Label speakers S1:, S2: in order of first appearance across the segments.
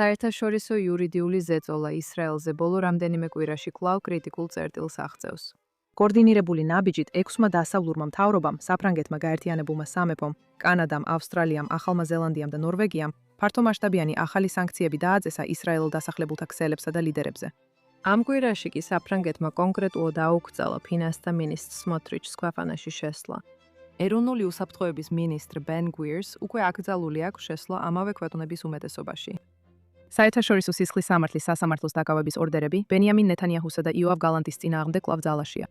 S1: საერთაშორისო იურიდიული ზეწოლა ისრაელზე ბოლო რამდენიმე კვირაში კვლავ კრიტიკულ წერტილს აღწევს. კოორდინირებული ნაბიჯით 6-მა დასავლურმა მთავრობამ, საფრანგეთმა გაერთიანებულმა სამეფომ, კანადამ, ავსტრალიამ, ახალმა ზელანდიამ და ნორვეგიამ ფართომასშტაბიანი ახალი სანქციები დააწესა ისრაელელ დასახლებულთა ქსელებსა და ლიდერებზე. ამ კვირაში კი საფრანგეთმა კონკრეტულად აუკრძალა ფინანსთა მინისტრ სმოტრიჩს ქვეყანაში შესვლა. ეროვნული უსაფრთხოების მინისტრ ბენ გვირს უკვე აკრძალული აქვს შესვლა ამავე ქვეყნების უმეტესობაში. საერთაშორისო სისხლის სამართლის სასამართლოს დაკავების ორდერები ბენიამინ ნეთანიაჰუსა და იოავ გალანტის წინააღმდეგ კვლავ ძალაშია.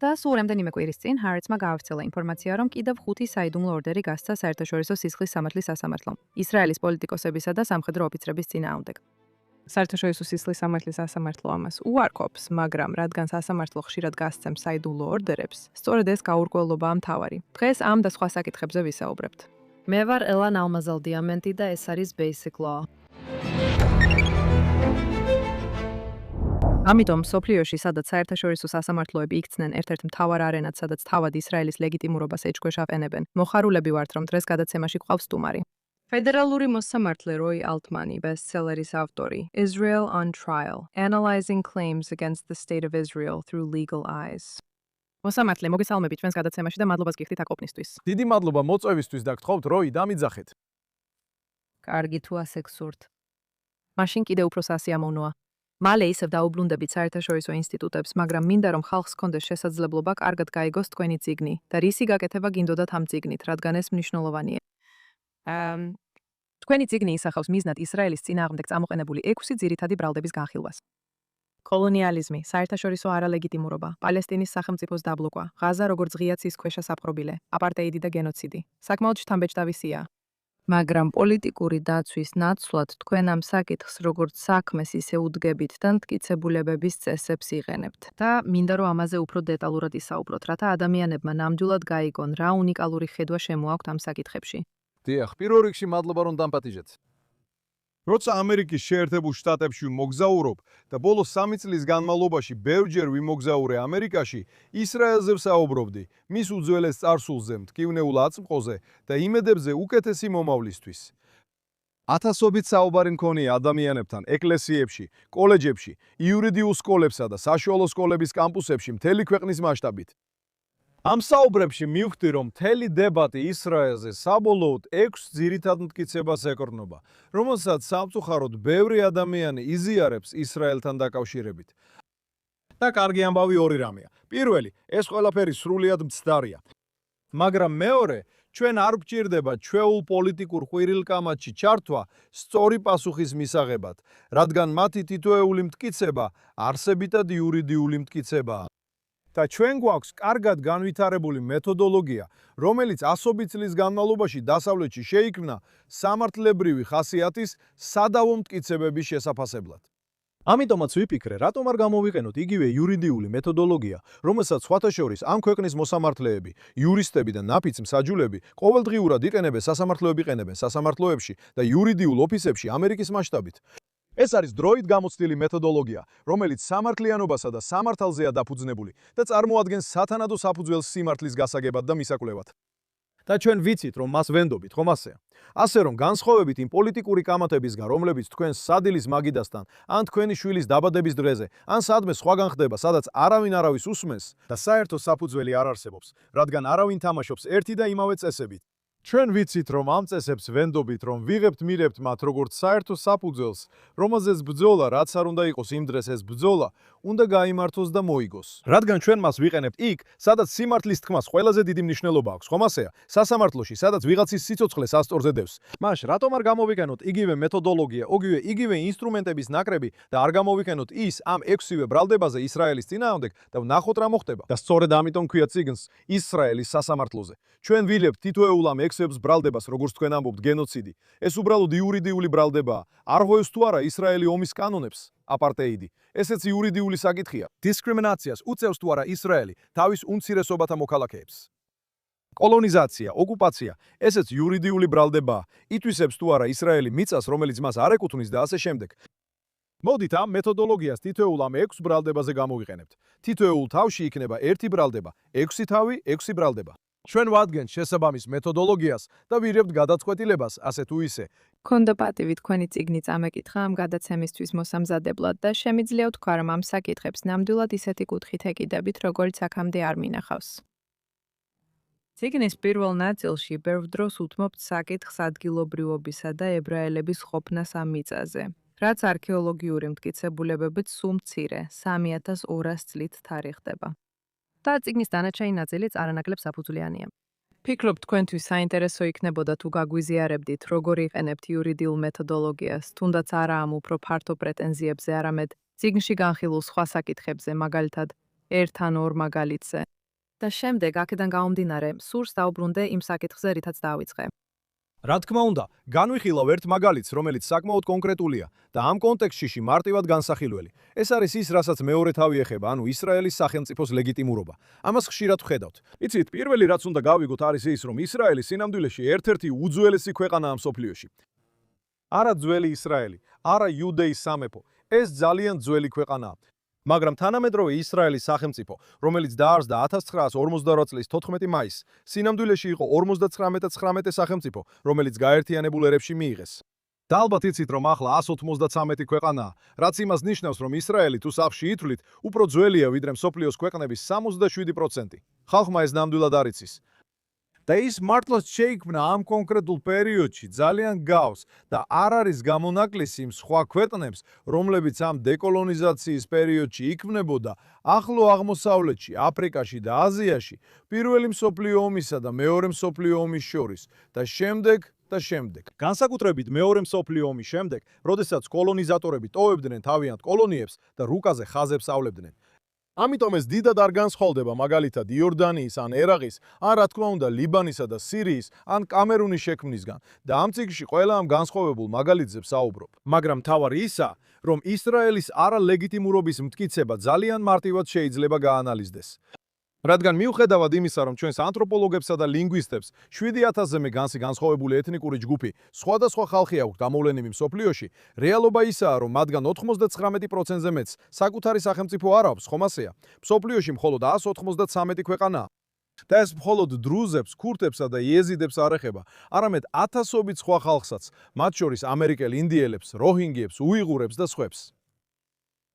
S1: და სულ რამდენიმე კვირის წინ ჰარეთსმა გაავრცელა ინფორმაცია, რომ კიდევ 5 საიდუმლო ორდერი გასცა საერთაშორისო სისხლის სამართლის სასამართლომ ისრაელის პოლიტიკოსებისა და სამხედრო ოფიცრების წინააღმდეგ. საერთაშორისო სისხლის სამართლის სასამართლო ამას უარყოფს, მაგრამ რადგან სასამართლო ხშირად გასცემს საიდუმლო ორდერებს, სწორედ ეს გაურკვევლობაა მთავარი. დღეს ამ და სხვა საკითხებზე ვისაუბრებთ. მე ვარ ელან ალმაზალდიამენტი და ეს არის Basic Law. ამიტომ სოფლიოში, სადაც საერთაშორისო სასამართლოები იქცნენ ერთ-ერთ მთავარ არენად, სადაც თავად ისრაელის ლეგიტიმურობას ეჭქვეშ აყენებენ, მოხარულები ვართ, რომ დღეს გადაცემაში გვყავს სტუმარი. ფედერალური მოსამართლე როი ალტმანი, ბესტსელერის ავტორი, Israel on Trial: Analyzing Claims Against the State of Israel Through Legal Eyes. მოსამართლე, მოგესალმებით ჩვენს გადაცემაში და მადლობას გიხდით აკოპნისთვის.
S2: დიდი მადლობა მოწვევისთვის და გთხოვთ როი დამიძახეთ.
S1: კარგი თუ ასე გსურთ. მაშინ კიდევ უფრო სასიამოვნოა. მალე ისევ დაუბრუნდებით საერთაშორისო ინსტიტუტებს, მაგრამ მინდა რომ ხალხს ჰქონდეს შესაძლებლობა კარგად გაიგოს თქვენი წიგნი და რისი გაკეთება გინდოდათ ამ წიგნით, რადგან ეს მნიშვნელოვანია. თქვენი წიგნი ისახავს მიზნად ისრაელის წინააღმდეგ წამოყენებული 6 ძირითადი ბრალდების განხილვას. კოლონიალიზმი, საერთაშორისო არალეგიტიმურობა, პალესტინის სახელმწიფოს დაბლოკვა, ღაზა როგორც ღია ცის ქვეშა საპყრობილე, აპარტეიდი და გენოციდი. საკმაოდ შთამბეჭდავისია. მაგრამ პოლიტიკური დაცვის ნაცვლად თქვენ ამ საკითხს როგორც საქმეს ისე უდგებით და მტკიცებულებების წესებს იღენებთ. და მინდა რომ ამაზე უფრო დეტალურად ისაუბროთ, რათა ადამიანებმა ნამდვილად გაიგონ, რა უნიკალური ხედვა შემოაქვთ ამ საკითხებში.
S2: დიახ, პირველ რიგში მადლობა რომ დამპატიჟეთ. როცა ამერიკის შეერთებულ შტატებში მოგზაურობ და ბოლო 3 წლის განმავლობაში ბევრჯერ ვიმოგზაურე ამერიკაში, ისრაელზე ვსაუბრობდი, მის უძველეს წარსულზე, მტკივნეულ აწმყოზე და იმედებზე უკეთესი მომავლისთვის. ათასობით საუბარი მქონია ადამიანებთან ეკლესიებში, კოლეჯებში, იურიდიულ სკოლებსა და საშუალო სკოლების კამპუსებში მთელი ქვეყნის მასშტაბით. ამ საუბრებში მივხვდი, რომ მთელი დებატი ისრაელზე საბოლოოდ 6 ძირითად მტკიცებას ეკრნობა, რომელსაც სამწუხაროდ ბევრი ადამიანი იზიარებს ისრაელთან დაკავშირებით. და კარგი ამბავი ორი რამეა. პირველი, ეს ყველაფერი სრულიად მცდარია. მაგრამ მეორე, ჩვენ არ გვჭირდება ჩვეულ პოლიტიკურ ყვირილკამათში ჩართვა სწორი პასუხის მისაღებად, რადგან მათი თითოეული მტკიცება არსებითად იურიდიული მტკიცებაა. და ჩვენ გვაქვს კარგად განვითარებული მეთოდოლოგია, რომელიც ასობით წლის განმავლობაში დასავლეთში შეიქმნა სამართლებრივი ხასიათის სადავო მტკიცებების შესაფასებლად. ამიტომაც ვიფიქრე, რატომ არ გამოვიყენოთ იგივე იურიდიული მეთოდოლოგია, რომელსაც სხვათა შორის ამ ქვეყნის მოსამართლეები, იურისტები და ნაფიც მსაჯულები ყოველდღიურად იყენებენ სასამართლოებში და იურიდიულ ოფისებში ამერიკის მასშტაბით. ეს არის დროით გამოცდილი მეთოდოლოგია, რომელიც სამართლიანობასა და სამართალზეა დაფუძნებული და წარმოადგენს სათანადო საფუძველს სიმართლის გასაგებად და მისაკვლევად. და ჩვენ ვიცით, რომ მას ვენდობით, ხომ ასეა? ასე რომ განსხვავებით იმ პოლიტიკური კამათებისგან, რომლებიც თქვენს სადილის მაგიდასთან, ან თქვენი შვილის დაბადების დღეზე, ან სადმე სხვაგან ხდება, სადაც არავინ არავის უსმენს და საერთო საფუძველი არ არსებობს, რადგან არავინ თამაშობს ერთი და იმავე წესებით. ჩვენ ვიცით, რომ ამ წესებს ვენდობით, რომ მივებთ მათ როგორც საერთო საფუძველს, რომელზეც ბრძოლა, რაც არ უნდა იყოს იმ დღეს ეს ბრძოლა, უნდა გაიმართოს და მოიგოს. რადგან ჩვენ მას ვიყენებთ იქ, სადაც სიმართლის თქმას ყველაზე დიდი მნიშვნელობა აქვს, ხომ ასეა? სასამართლოში, სადაც ვიღაცის სიცოცხლეს ასწორზე დევს. მაშ რატომ არ გამოვიყენოთ იგივე მეთოდოლოგია, იგივე ინსტრუმენტების ნაკრები და არ გამოვიყენოთ ის ამ 6-ვე ბრალდებაზე ისრაელის წინააღმდეგ და ვნახოთ რა მოხდება. და სწორედ ამიტომ ქვია წიგნს ისრაელის სასამართლოზე. ჩვენ ვილებთ თითოეულ ამ 6 ბრალდებას, როგორც თქვენ ამბობთ, გენოციდი. ეს უბრალოდ იურიდიული ბრალდებაა. არ ღვევს თუ არა ისრაელი ომის კანონებს? აპარტეიდი. ესეც იურიდიული საკითხია. დისკრიმინაციას უწევს თუ არა ისრაელი თავის უმცირესობათა მოქალაქეებს. კოლონიზაცია, ოკუპაცია, ესეც იურიდიული ბრალდებაა. ითვისებს თუ არა ისრაელი მიწას, რომელიც მას არ ეკუთვნის და ასე შემდეგ. მოდით ამ მეთოდოლოგიას თითოეულ ამ 6 ბრალდებაზე გამოვიყენებთ. თითოეულ თავში იქნება ერთი ბრალდება, 6 თავი, 6 ბრალდება. ჩვენ ვადგენთ შესაბამის მეთოდოლოგიას და ვირებთ გადაწყვეტილებას ასე თუ ისე.
S1: ქონდა პატივი თქვენი წიგნი წამეკითხა ამ გადაცემისთვის მოსამზადებლად და შემიძლია ვთქვა, რომ ამ საკითხებს ნამდვილად ისეთი კუთხით ეკიდებით, როგორც აქამდე არ მინახავს. წიგნის პირველ ნაწილში ბევრ დროს უთმობთ საკითხს ადგილობრივობისა და ებრაელების ყოფნას ამ მიწაზე, რაც არქეოლოგიური მტკიცებულებებით სულ მცირე, 3200 წლით თარიღდება. და წიგნის დანარჩენი ნაწილიც არანაკლებ საფუძვლიანია. ფიქრობ, თქვენთვის საინტერესო იქნებოდა თუ გაგვიზიარებდით, როგორ იყენებთ იურიდიულ მეთოდოლოგიას, თუნდაც არა ამ უფრო ფართო პრეტენზიებზე, არამედ წიგნში განხილულ სხვა საკითხებზე, მაგალითად, ერთ ან ორ მაგალითზე. და შემდეგ აქედან გამომდინარე, სურს დაუბრუნდე იმ საკითხზე, რითაც დავიწყე.
S2: რა თქმა უნდა, განვიხილავ ერთ მაგალითს, რომელიც საკმაოდ კონკრეტულია და ამ კონტექსტში მარტივად განსახილველი. ეს არის ის, რასაც მეორე თავი ეხება, ანუ ისრაელის სახელმწიფოს ლეგიტიმურობა. ამას ხშირად ვხედავთ. იცით, პირველი რაც უნდა გავიგოთ არის ის, რომ ისრაელი სინამდვილეში ერთ-ერთი უძველესი ქვეყანაა მსოფლიოში. არა ძველი ისრაელი, არა იუდეის სამეფო. ეს ძალიან ძველი ქვეყანაა. მაგრამ თანამედროვე ისრაელის სახელმწიფო, რომელიც დაარსდა 1948 წლის 14 მაისს, სინამდვილეში იყო 59-19 სახელმწიფო, რომელიც გაერთიანებულ ერებში მიიღეს. და ალბათ იცით, რომ ახლა 193 ქვეყანაა, რაც იმას ნიშნავს, რომ ისრაელი თუ სახლში ითვლით, უფრო ძველია ვიდრე მსოფლიოს ქვეყნების 67%. ხალხმა ეს ნამდვილად არ იცის. და ის მართლაც შეიქმნა ამ კონკრეტულ პერიოდში ძალიან გავს და არ არის გამონაკლისი იმ სხვა ქვეყნებს, რომლებიც ამ დეკოლონიზაციის პერიოდში იქმნებოდა ახლო აღმოსავლეთში, აფრიკაში და აზიაში, პირველი მსოფლიო ომისა და მეორე მსოფლიო ომის შორის და შემდეგ. განსაკუთრებით მეორე მსოფლიო ომის შემდეგ, როდესაც კოლონიზატორები ტოვებდნენ თავიანთ კოლონიებს და რუკაზე ხაზებს ავლებდნენ. ამიტომ ეს დიდად არ განსხვავდება მაგალითად იორდანიის ან ერაყის, ან რა თქმა უნდა ლიბანისა და სირიის, ან კამერუნის შექმნისგან და ამ წიგნში ყველა ამ განსხვავებულ მაგალითზე ვსაუბრობ. მაგრამ მთავარი ისაა, რომ ისრაელის არალეგიტიმურობის მტკიცება ძალიან მარტივად შეიძლება გაანალიზდეს. რადგან მიუხედავად იმისა, რომ ჩვენს ანთროპოლოგებსა და ლინგვისტებს 7000-ზე მეტი განსხვავებული ეთნიკური ჯგუფი, სხვადასხვა ხალხი აქვს გამოვლენილი მსოფლიოში, რეალობა ისაა, რომ მათგან 99%-ზე მეტს საკუთარი სახელმწიფო არ აქვს, ხომ ასეა? მსოფლიოში მხოლოდ 193 ქვეყანაა. და ეს მხოლოდ დრუზებს, ქურთებსა და იეზიდებს არ ეხება, არამედ ათასობით სხვა ხალხსაც, მათ შორის ამერიკელ ინდიელებს, როჰინგიებს, უიღურებს და სხვებს.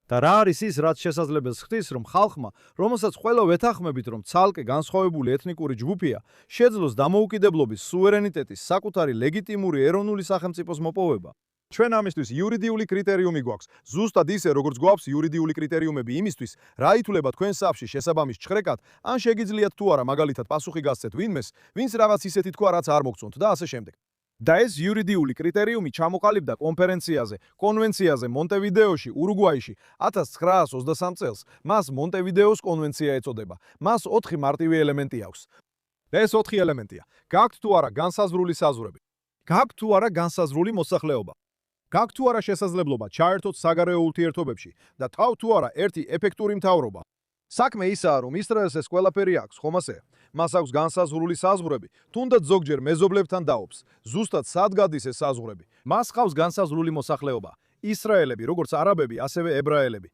S2: და რა არის ის, რაც შესაძლებელს ხდის, რომ ხალხმა, რომელსაც ყველა ვეთანხმებით, რომ ცალკე განსხვავებული ეთნიკური ჯგუფია, შეძლოს დამოუკიდებლობის, სუვერენიტეტის, საკუთარი ლეგიტიმური ეროვნული სახელმწიფოს მოპოვება. ჩვენ ამისთვის იურიდიული კრიტერიუმი გვაქვს, ზუსტად ისე, როგორც გვაქვს იურიდიული კრიტერიუმები იმისთვის, რა ითვლება თქვენ სახლში შესაბამის ჩხრეკად, ან შეგიძლიათ თუ არა მაგალითად პასუხი გასცეთ ვინმეს, ვინც რაღაც ისეთი თქვა, რაც არ მოგწონთ და ასე შემდეგ. და ეს იურიდიული კრიტერიუმი ჩამოყალიბდა კონფერენციაზე, კონვენციაზე მონტევიდეოში, ურუგვაიში 1923 წელს. მას მონტევიდეოს კონვენცია ეწოდება. მას 4 მარტივი ელემენტი აქვს. და ეს 4 ელემენტია. გაქვთ თუ არა განსაზღვრული საზღვრები? გაქვთ თუ არა განსაზღვრული მოსახლეობა? გაქვთ თუ არა შესაძლებლობა ჩაერთოთ საგარეო ურთიერთობებში და თავ თუ არა ერთი ეფექტური მთავრობა? საქმე ისაა, რომ ისრაელს ეს ყველაფერი აქვს, ხომ ასე? მას აქვს განსაზღვრული საზღვრები, თუნდაც ზოგჯერ მეზობლებთან დაობს. ზუსტად სად გადის ეს საზღვრები? მას ყავს განსაზღვრული მოსახლეობა. ისრაელები, როგორც არაბები, ასევე ებრაელები.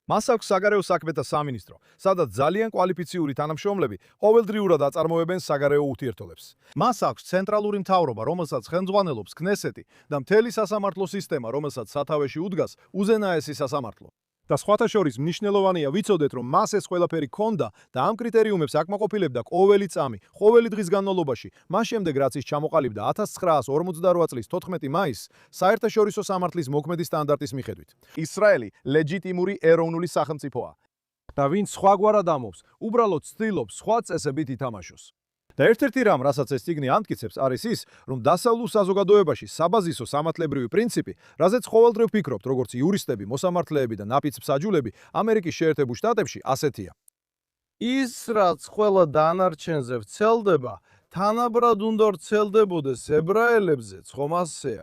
S2: მას აქვს საგარეო საქმეთა სამინისტრო, სადაც ძალიან კვალიფიციური თანამშრომლები ყოველდღიურად აწარმოებენ საგარეო ურთიერთობებს. მას აქვს ცენტრალური მთავრობა, რომელსაც ხელმძღვანელობს ქნესეთი და მთელი სასამართლო სისტემა, რომელსაც სათავეში უდგას უზენაესი სასამართლო. და სხვათა შორის მნიშვნელოვანია ვიცოდეთ, რომ მას ეს ყველაფერი ჰქონდა და ამ კრიტერიუმებს აკმაყოფილებდა ყოველი წამი, ყოველი დღის განმავლობაში, მას შემდეგ რაც ის ჩამოყალიბდა 1948 წლის 14 მაისს საერთაშორისო სამართლის მოქმედი სტანდარტის მიხედვით. ისრაელი ლეგიტიმური ეროვნული სახელმწიფოა. და ვინც სხვაგვარად ამბობს, უბრალოდ ცდილობს სხვა წესებით ითამაშოს. და ერთ-ერთი რამ, რასაც ეს წიგნი ამტკიცებს, არის ის, რომ დასავლურ საზოგადოებაში საბაზისო სამართლებრივი პრინციპი, რაზეც ყოველდღიურ ფიქრობთ, როგორც იურისტები, მოსამართლეები და ნაფიც მსაჯულები, ამერიკის შეერთებულ შტატებში ასეთია. ის, რაც ყველა დანარჩენზე ვრცელდება, თანაბრად უნდა ვრცელდებოდეს ებრაელებზეც, ხომ ასეა?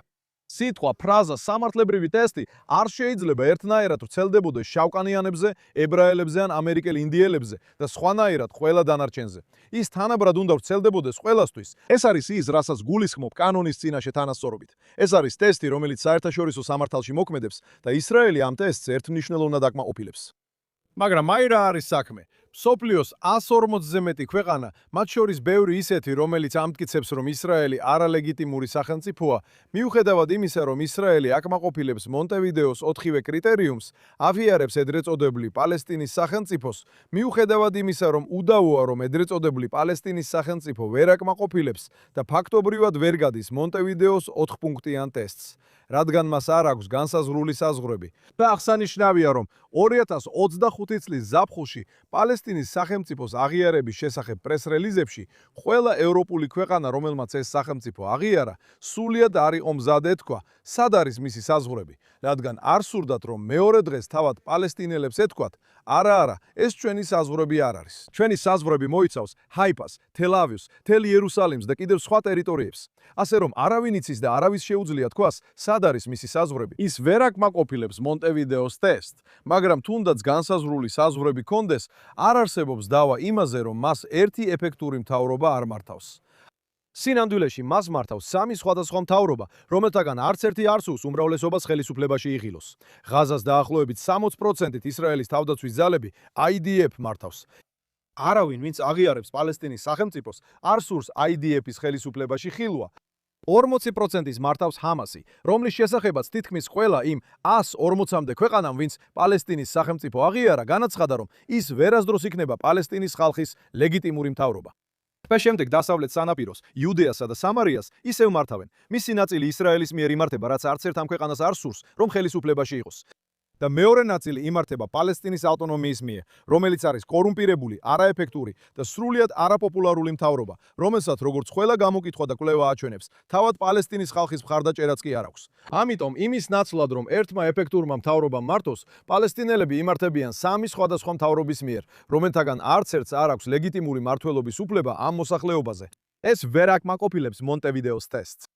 S2: სიტყვა, ფრაზა, სამართლებრივი ტესტი არ შეიძლება ერთნაირად ვრცელდებოდეს შავკანიანებზე, ებრაელებზე ან ამერიკელ ინდიელებზე და სხვანაირად ყველა დანარჩენზე. ის თანაბრად უნდა ვრცელდებოდეს ყველასთვის. ეს არის ის, რასაც გულისხმობ კანონის წინაშე თანასწორობით. ეს არის ტესტი, რომელიც საერთაშორისო სამართალში მოქმედებს და ისრაელი ამ ტესტს ერთმნიშვნელოვნად აკმაყოფილებს. მაგრამ აი რა არის საქმე. მსოფლიოს 140-ზე მეტი ქვეყანა, მათ შორის ბევრი ისეთი, რომელიც ამტკიცებს, რომ ისრაელი არალეგიტიმური სახელმწიფოა, მიუხედავად იმისა, რომ ისრაელი აკმაყოფილებს მონტევიდეოს 4-ვე კრიტერიუმს, აღიარებს ეგრეთ წოდებული პალესტინის სახელმწიფოს, მიუხედავად იმისა, რომ უდავოა, რომ ეგრეთ წოდებული პალესტინის სახელმწიფო ვერ აკმაყოფილებს და ფაქტობრივად ვერ გადის მონტევიდეოს 4-პუნქტიან ტესტს, რადგან მას არ აქვს განსაზღვრული საზღვრები. და აღსანიშნავია, რომ 2025 წლის ზაფხულში პალესტინის სახელმწიფოს აღიარების შესახებ პრეს-რელიზებში ყველა ევროპული ქვეყანა, რომელმაც ეს სახელმწიფო აღიარა, სულიად არ იყო მზად ეთქვა, სად არის მისი საზღვრები, რადგან არ სურდათ, რომ მეორე დღეს თავად პალესტინელებს ეთქვათ, არა, ეს ჩვენი საზღვრები არ არის. ჩვენი საზღვრები მოიცავს ჰაიფას, თელ-ავივს, თელ იერუსალიმს და კიდევ სხვა ტერიტორიებს. ასე რომ არავინ იცის და არავის შეუძლია თქვას, სად არის მისი საზღვრები. ის ვერ აკმაყოფილებს მონტევიდეოს ტესტს, მაგრამ თუნდაც განსაზღვრული საზღვრები კონდეს, არ არსებობს დავა იმაზე, რომ მას ერთი ეფექტური მთავრობა არ მართავს. სინამდვილეში მას მართავს 3 სხვადასხვა მთავრობა, რომელთაგან არც ერთი არ სურს უმრავლესობას ხელისუფლებაში იღილოს. ღაზას დაახლოებით 60%-ით ისრაელის თავდაცვის ძალები IDF მართავს. არავინ, ვინც აღიარებს პალესტინის სახელმწიფოს, არ სურს IDF-ის ხელისუფლებაში ხილვა. 40%-ის მართავს ჰამასი, რომლის შესახებაც თითქმის ყველა იმ 140-მდე ქვეყანამ, ვინც პალესტინის სახელმწიფო აღიარა, განაცხადა, რომ ის ვერასდროს იქნება პალესტინის ხალხის ლეგიტიმური მთავრობა. და შემდეგ დასავლეთ სანაპიროს, იუდეასა და სამარიას ისევ მართავენ. მისი ნაწილი ისრაელის მიერ იმართება, რაც არც ერთ ამ ქვეყანას არ სურს, რომ ხელისუფლებაში იყოს. და მეორე ნაწილი იმართება პალესტინის ავტონომიის მიერ, რომელიც არის კორუმპირებული, არაეფექტური და სრულიად არაპოპულარული მთავრობა, რომელსაც როგორც ყველა გამოკითხვა და კვლევა აჩვენებს, თავად პალესტინის ხალხის მხარდაჭერაც კი არ აქვს. ამიტომ იმის ნაცვლად, რომ ერთმა ეფექტურმა მთავრობამ მართოს, პალესტინელები იმართებიან 3 სხვადასხვა მთავრობის მიერ, რომელთაგან არც ერთს არ აქვს ლეგიტიმური მმართველობის უფლება ამ მოსახლეობაზე. ეს ვერ აკმაყოფილებს მონტევიდეოს ტესტს.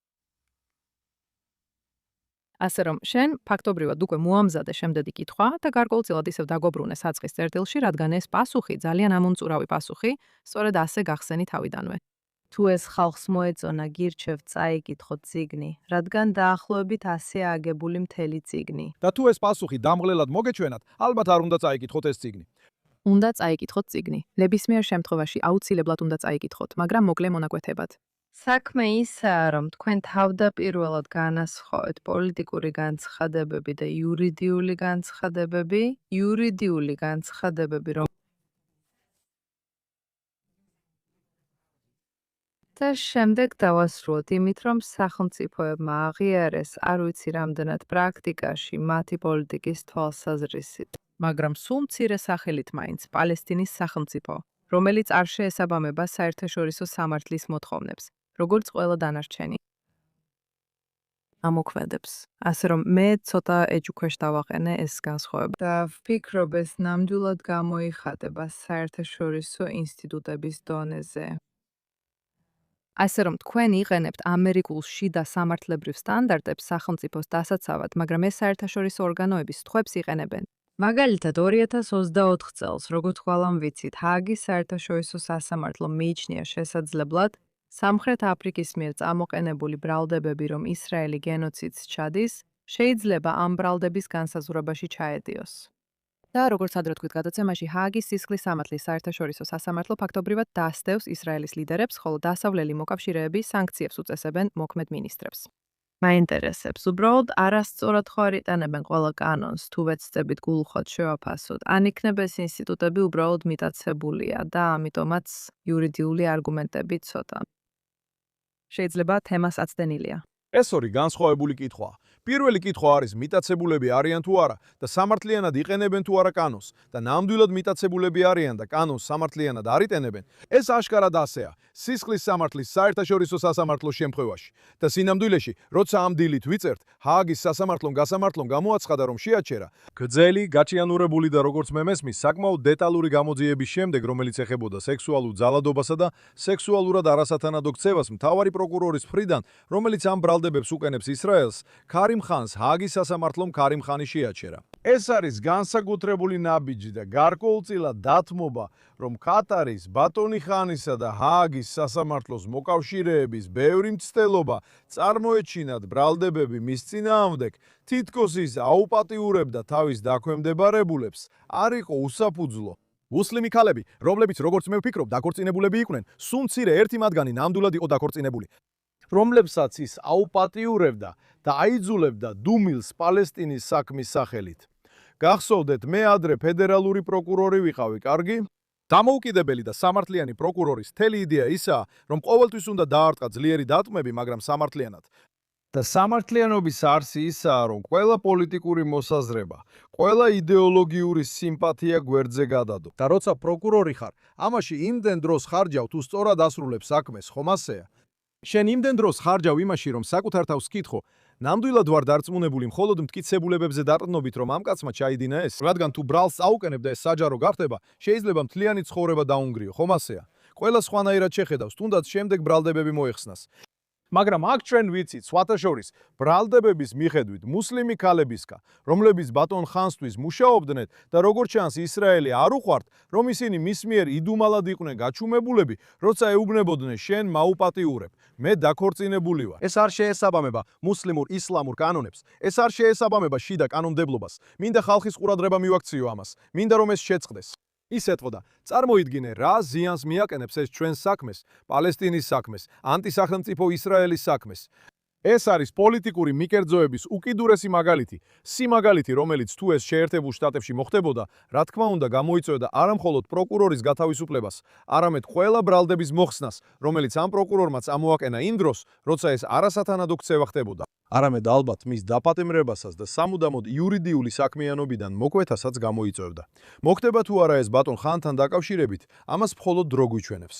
S1: ასე რომ, შენ ფაქტობრივად უკვე მოამზადე შემდეგი კითხვა და გარკვეულწილად ისევ დაგობრუნე საწყის წერტილში, რადგან ეს პასუხი ძალიან ამომწურავი პასუხი, სწორედ ასე გახსენი თავიდანვე. თუ ეს ხალხს მოეწონა, გირჩევ წაიკითხოთ წიგნი, რადგან დაახლოებით ასეა აგებული მთელი წიგნი.
S2: და თუ ეს პასუხი დამღლელად მოგეჩვენათ, ალბათ არ უნდა წაიკითხოთ ეს წიგნი.
S1: უნდა წაიკითხოთ წიგნი. ნებისმიერ შემთხვევაში აუცილებლად უნდა წაიკითხოთ, მაგრამ მოკლე მონაკვეთებად. საქმე ისაა, რომ თქვენ თავდაპირველად განასხვავეთ პოლიტიკური განცხადებები და იურიდიული განცხადებები, რომ და შემდეგ დავასრულოთ იმით, რომ სახელმწიფოებმა აღიარეს, არ ვიცი რამდენად პრაქტიკაში, მათი პოლიტიკის თვალსაზრისით, მაგრამ სულ მცირე სახელით მაინც პალესტინის სახელმწიფო, რომელიც არ შეესაბამება საერთაშორისო სამართლის მოთხოვნებს, როგორც ყველა დანარჩენი ამოქმედებს. ასე რომ მე ცოტა ეჭუქვეშ დავაყენე ეს განსხვავება და ვფიქრობ, ეს ნამდვილად გამოიხატება საერთაშორისო ინსტიტუტების დონეზე. ასე რომ თქვენ იყენებთ ამერიკულ შიდა სამართლებრივ სტანდარტებს სახელმწიფოს დასაცავად, მაგრამ ეს საერთაშორისო ორგანოების თხვებს იყენებენ. მაგალითად 2024 წელს, როგორც ყველამ ვიცით, ჰააგის საერთაშორისო სასამართლომ მიიჩნია შესაძლებლად სამხრეთ აფრიკის მიერ წამოყენებული ბრალდებები, რომ ისრაელი გენოციდს ჩადის, შეიძლება ამ ბრალდების განსაზღვრებაში ჩაედიოს. და როგორც ადრე თქვით გადაცემაში, ჰააგის სისხლის სამართლის საერთაშორისო სასამართლო ფაქტობრივად დასდევს ისრაელის ლიდერებს, ხოლო დასავლელი მოკავშირეები სანქციებს უწესებენ მოქმედ მინისტრებს. მაინტერესებს, უბრალოდ არასწორად ხო არ იტანებენ ყველა კანონს, თუ ვეცდებით გულხოთ შევაფასოთ, ან იქნება ეს ინსტიტუტები უბრალოდ მიტაცებულია და ამიტომაც იურიდიული არგუმენტები ცოტა. შეიძლება თემას აცდენილია.
S2: ეს ორი განსხვავებული კითხვაა. პირველი კითხვა არის მიტაცებულები არიან თუ არა და სამართლიანად იყენებენ თუ არა კანონს და ნამდვილად მიტაცებულები არიან და კანონს სამართლიანად არ იტენებენ. ეს აშკარად ასეა სისხლის სამართლის საერთაშორისო სასამართლოს შემთხვევაში და სინამდვილეში, როცა ამ დილით ვიწერთ, ჰააგის სასამართლომ გასამართლომ გამოაცხადა, რომ შეაჩერა გრძელი, გაჭიანურებული და როგორც მე მესმის, საკმაოდ დეტალური გამოძიების შემდეგ, რომელიც ეხებოდა სექსუალურ ძალადობასა და სექსუალურად არასათანადო ქცევას მთავარი პროკურორის მხრიდან, რომელიც ამ ბრალდებებს უკენებს ისრაელს, ქარიმ ხანს ჰააგის სასამართლომ ქარიმ ხანი შეაჩერა. ეს არის განსაკუთრებული ნაბიჯი და გარკვეულწილად დათმობა, რომ ქათარის, ბატონი ხანისა და ჰააგის სასამართლოს მოკავშირეების ბევრი მცდელობა წარმოეჩინათ ბრალდებები მის წინააღმდეგ, თითქოს ის აუპატიურებდა თავის დაქვემდებარებულებს, არ იყო უსაფუძვლო. მუსლიმი ქალები, რომლებიც როგორც მე ვფიქრობ, დაქორწინებულები იყვნენ, სულ მცირე ერთი მათგანი ნამდვილად იყო დაქორწინებული, რომლებსაც ის აუპატიურებდა და აიძულებდა დუმილს პალესტინის საქმის სახელით. გახსოვდეთ, მე ადრე ფედერალური პროკურორი ვიყავი, კარგი? დამოუკიდებელი და სამართლიანი პროკურორის მთელი იდეა ისაა, რომ ყოველთვის უნდა დაარტყა ძლიერი დატყვმები, მაგრამ სამართლიანად. და სამართლიანობის არსი ისაა, რომ ყველა პოლიტიკური მოსაზრება, ყველა იდეოლოგიური სიმპათია გვერდზე გადადო. და როცა პროკურორი ხარ, ამაში იმდენ დროს ხარჯავ თუ სწორად ასრულებს საქმეს, ხომ ასეა? შენ იმდენ დროს ხარჯავ იმაში, რომ საკუთარ თავს კითხო, ნამდვილად ვარ დარწმუნებული მხოლოდ მტკიცებულებებზე დარწმუნებით, რომ ამ კაცმა ჩაიდინა ეს, რადგან თუ ბრალს აუკენებ და ეს საჯარო გახდება, შეიძლება მთლიანი ცხოვრება დაუნგრიო, ხომ ასეა? ყველა სხვანაირად შეხედავს, თუნდაც შემდეგ ბრალდებები მოეხსნას. მაგრამ აქ ჩვენ ვიცით, სხვათა შორის, ბრალდებების მიხედვით მუსლიმი ქალებისგან, რომლებიც ბატონ ხანსთვის მუშაობდნენ და როგორც ჩანს ისრაელი არ უყვართ, რომ ისინი მის მიერ იდუმალად იყვნენ გაჩუმებულები, როცა ეუბნებოდნენ შენ მაუპატიურებ, მე დაქორწინებული ვარ. ეს არ შეესაბამება მუსლიმურ ისლამურ კანონებს, ეს არ შეესაბამება შიდა კანონმდებლობას. მინდა ხალხის ყურადღება მივაქციო ამას, მინდა რომ ეს შეწყდეს. ის ეთყოდა, წარმოიდგინე რა ზიანს მიაკენებს ეს ჩვენს საქმეს, პალესტინის საქმეს, ანტისახელმწიფო ისრაელის საქმეს. ეს არის პოლიტიკური მიკერძოების უკიდურესი მაგალითი, სიმაგალითი, რომელიც თუ ეს შეერთებულ შტატებში მოხდებოდა, რა თქმა უნდა გამოიწვევდა არა მხოლოდ პროკურორის გათავისუფლებას, არამედ ყველა ბრალდების მოხსნას, რომელიც ამ პროკურორმაც ამოაკენა იმ დროს, როცა ეს არასათანადო ქცევა ხდებოდა. არამედ ალბათ მის დაპატიმრებასაც და სამუდამოდ იურიდიული საქმიანობიდან მოკვეთასაც გამოიწვევდა. მოხდება თუ არა ეს ბატონ ხანთან დაკავშირებით, ამას მხოლოდ დრო გვიჩვენებს.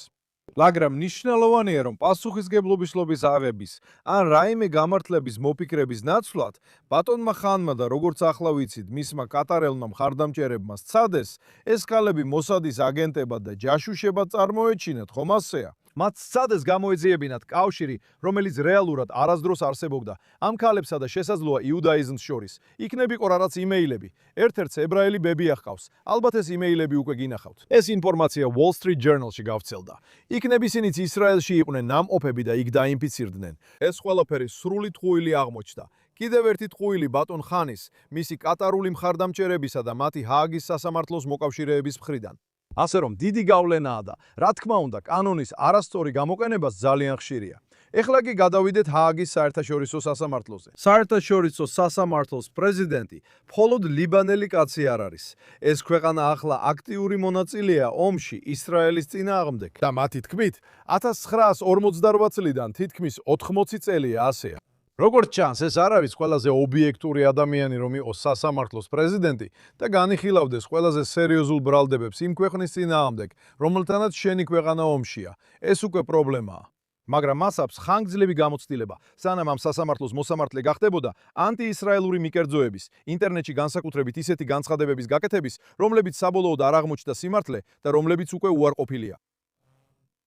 S2: მაგრამ მნიშვნელოვანია, რომ პასუხისგებლობის აღების ან რაიმე გამართლების მოფიქრების ნაცვლად, ბატონმა ხანმა და როგორც ახლა ვიცით, მისმა კატარელმა მხარდამჭერებმა სცადეს, ეს ქალები მოსადის აგენტებად და ჯაშუშებად წარმოეჩინათ, ხომ ასეა? მათ სცადეს გამოეძიებინათ კავშირი, რომელიც რეალურად არასდროს არსებობდა ამ ქალებსა და შესაძლოა იუდაიზმს შორის. იქნებიყო რაღაც იმეილები, ერთ-ერთს ებრაელი ბები ახყავს. ალბათ ეს იმეილები უკვე გინახავთ. ეს ინფორმაცია Wall Street Journal-ში გავვრცელდა. იქნებ ისინიც ისრაელში იყვნენ ნამყოფები და იქ დაინფიცირდნენ. ეს ყველაფერი სრული ტყუილი აღმოჩნდა. კიდევ ერთი ტყუილი ბატონ ხანის, მისი კატარული მხარდამჭერებისა და მათი ჰააგის სასამართლოს მოკავშირეების მხრიდან. ასე რომ დიდი გავლენაა და რა თქმა უნდა კანონის არასწორი გამოყენებაც ძალიან ხშირია. ეხლა კი გადავიდეთ ჰააგის საერთაშორისო სასამართლოზე. საერთაშორისო სასამართლოს პრეზიდენტი მხოლოდ ლიბანელი კაცი არ არის. ეს ქვეყანა ახლა აქტიური მონაწილეა ომში ისრაელის წინააღმდეგ და მათი თქმით 1948 წლიდან თითქმის 80 წელია ასეა. როგორც ჩანს, ეს არ არის ყველაზე ობიექტური ადამიანი, რომ იყოს სასამართლოს პრეზიდენტი და განიხილავდეს ყველაზე სერიოზულ ბრალდებებს იმ ქვეყნის წინააღმდეგ, რომელთანაც შენი ქვეყანა ომშია. ეს უკვე პრობლემაა. მაგრამ მას აქვს ხანგრძლივი გამოცდილება, სანამ ამ სასამართლოს მოსამართლე გახდებოდა ანტიისრაელური მიკერძოების, ინტერნეტში განსაკუთრებით ისეთი განცხადებების გაკეთების, რომლებიც საბოლოოდ არ აღმოჩნდა სიმართლე და რომლებიც უკვე უარყოფილია.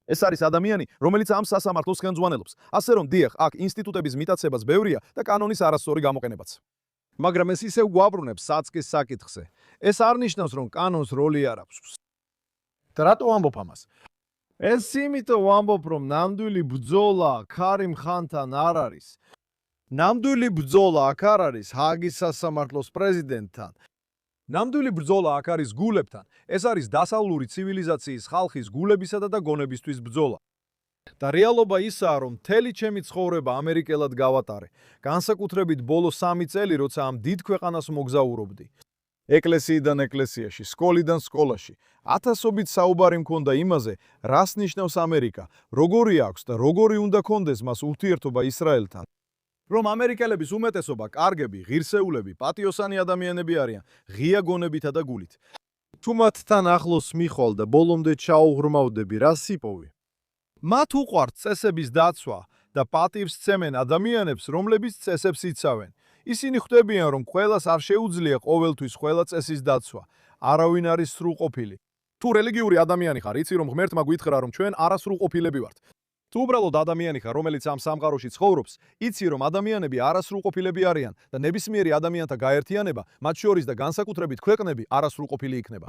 S2: ეს არის ადამიანი, რომელიც ამ სასამართლოს ხელმძღვანელობს. ასე რომ დიახ, აქ ინსტიტუტების მიტაცებაც ბევრია და კანონის არასწორი გამოყენებაც. მაგრამ ეს ისევ გვაბრუნებს საწყის საკითხზე. ეს არ ნიშნავს, რომ კანონს როლი არ აქვს. და რატო ვამბობ ამას? ეს იმიტომ ვამბობ, რომ ნამდვილი ბრძოლა ქარიმ ხანთან არ არის. ნამდვილი ბრძოლა აქ არ არის ჰააგის სასამართლოს პრეზიდენტთან. ნამდვილი ბრძოლა აქ არის გულებთან. ეს არის დასავლური ცივილიზაციის ხალხის გულებისა და გონებისთვის ბრძოლა. და რეალობა ისაა, რომ მთელი ჩემი ცხოვრება ამერიკელად გავატარე. განსაკუთრებით ბოლო 3 წელი, როცა ამ დიდ ქვეყანას მოგზაურობდი. ეკლესიიდან ეკლესიაში, სკოლიდან სკოლაში. ათასობით საუბარი მქონდა იმაზე, რას ნიშნავს ამერიკა, როგორი აქვს და როგორი უნდა კონდეს მას ურთიერთობა ისრაელთან. რომ ამერიკელების უმეტესობა კარგები, ღირსეულები, პატიოსანი ადამიანები არიან, ღია გონებითა და გულით. თუ მათთან ახლოს მიხვალ და ბოლომდე ჩაუღრმავდები, რა სიპოვი? მათ უყვართ წესების დაცვა და პატივს სცემენ ადამიანებს, რომლებიც წესებს იცავენ. ისინი ხვდებიან, რომ ყველას არ შეუძლია ყოველთვის ყველა წესის დაცვა. არავინ არის სრულყოფილი. თუ რელიგიური ადამიანი ხარ, იცი რომ ღმერთმა გვითხრა, რომ ჩვენ არასრულყოფილები ვართ. თუ უბრალოდ ადამიანი ხარ, რომელიც ამ სამყაროში ცხოვრობს, იცი რომ ადამიანები არასრულყოფილები არიან და ნებისმიერი ადამიანთა გაერთიანება, მათ შორის და განსაკუთრებით ქვეყნები არასრულყოფილი იქნება.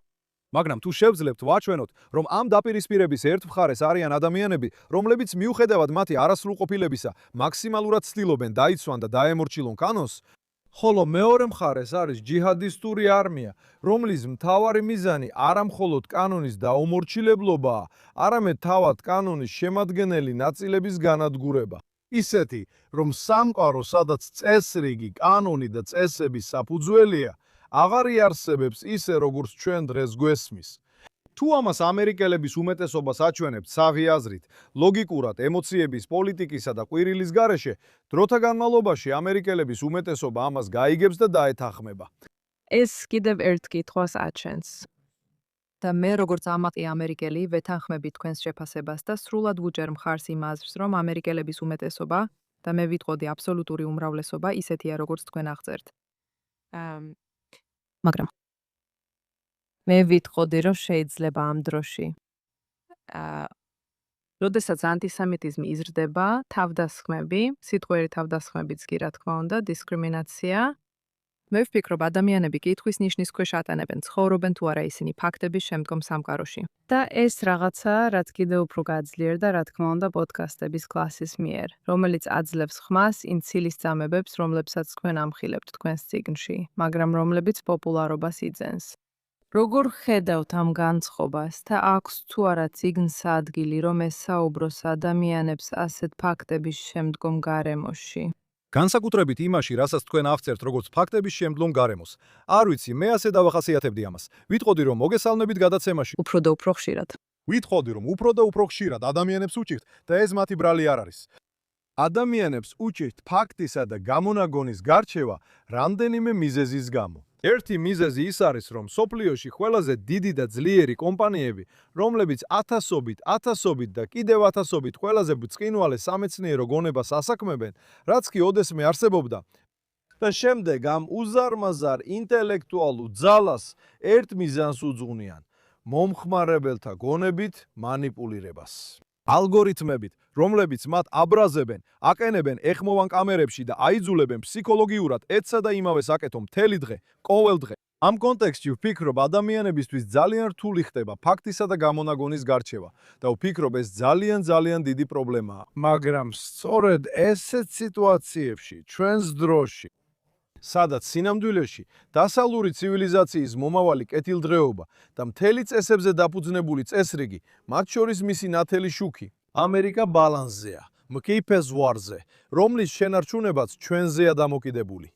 S2: მაგრამ თუ შევძლებთ ვაჩვენოთ, რომ ამ დაპირისპირების ერთ მხარეს არიან ადამიანები, რომლებიც მიუხედავად მათი არასრულყოფილებისა, მაქსიმალურად ცდილობენ დაიცვან და დაემორჩილონ კანონს, ხოლო მეორე მხარეს არის ჯიჰადისტური არმია, რომლის მთავარი მიზანი არა მხოლოდ კანონის დაუმორჩილებლობაა, არამედ თავად კანონის შემადგენელი ნაწილების განადგურება. ისეთი, რომ სამყარო, სადაც წესრიგი, კანონი და წესების საფუძველია, აღარ იარსებებს ისე, როგორც ჩვენ დღეს გვესმის. თუ ამას ამერიკელების უმეტესობას აჩვენებთ საღი აზრით, ლოგიკურად, ემოციების, პოლიტიკისა და ყვირილის გარეშე, დროთა განმავლობაში ამერიკელების უმეტესობა ამას გაიგებს და დაეთანხმება.
S1: ეს კიდევ ერთ კითხვას აჩენს. და მე როგორც ამაყი ამერიკელი ვეთანხმები თქვენს შეფასებას და სრულად ვუჯერ მხარს იმ აზრს, რომ ამერიკელების უმეტესობა და მე ვიტყოდი აბსოლუტური უმრავლესობა ისეთია, როგორც თქვენ აღწერთ. მაგრამ მე ვიტყოდი, რომ შეიძლება ამ დროში. როდესაც ანტისემიტიზმი იზრდება, თავდასხმები, სიტყვიერი თავდასხმებიც კი რა თქმა უნდა, დისკრიმინაცია. მე ვფიქრობ, ადამიანები კითხვის ნიშნის ქვეშ ატანებენ, ცხოვრობენ თუ არა ისინი ფაქტების შემდგომ სამყაროში. და ეს რაღაცა, რაც კიდევ უფრო გაძლიერდა, რა თქმა უნდა, პოდკასტების კლასის მიერ, რომელიც აძლევს ხმას იმ ცილისწამებებს, რომლებსაც თქვენ ამხილებთ თქვენს წიგნში, მაგრამ რომლებიც პოპულარობას იძენს. როგორ ხედავთ ამ განწყობას და აქვს თუ არა წიგნს ადგილი, რომ ესაუბროს ადამიანებს ასეთ ფაქტების შემდგომ გარემოში?
S2: განსაკუთრებით იმაში, რასაც თქვენ აღწერთ როგორც ფაქტების შემდგომ გარემოს. არ ვიცი, მე ასე დავახასიათებდი ამას. ვიტყოდი, რომ მოგესალმებით გადაცემაში.
S1: უფრო და უფრო ხშირად.
S2: ვიტყოდი, რომ უფრო და უფრო ხშირად ადამიანებს უჭირთ და ეს მათი ბრალი არ არის. ადამიანებს უჭირთ ფაქტისა და გამონაგონის გარჩევა რამდენიმე მიზეზის გამო. ერთი მიზეზი ის არის, რომ სოფლიოში ყველაზე დიდი და ძლიერი კომპანიები, რომლებიც ათასობით და კიდევ ათასობით ყველაზე ბრწყინვალე სამეცნიერო გონებას ასაქმებენ, რაც კი ოდესმე არსებობდა, და შემდეგ ამ უზარმაზარ ინტელექტუალურ ძალას ერთ მიზანს უძღვნიან: მომხმარებელთა გონებით მანიპულირებას. ალგორითმებით, რომლებიც მათ აბრაზებენ, აყენებენ ეხმოვან კამერებში და აიძულებენ ფსიქოლოგიურად ეცსა და იმავეს აკეთონ მთელი დღე, ყოველ დღე. ამ კონტექსტში ვფიქრობ, ადამიანებისთვის ძალიან რთული ხდება ფაქტისა და გამონაგონის გარჩევა და ვფიქრობ, ეს ძალიან დიდი პრობლემაა. მაგრამ სწორედ ესეთ სიტუაციებში, ჩვენს დროში, სადაც სინამდვილეში დასავლური ცივილიზაციის მომავალი კეთილდღეობა და მთელი წესებზე დაფუძნებული წესრიგი, მათ შორის მისი ნათელი შუქი, ამერიკა ბალანსზეა, მკიფე ზღვარზე, რომლის შენარჩუნებაც ჩვენზეა დამოკიდებული.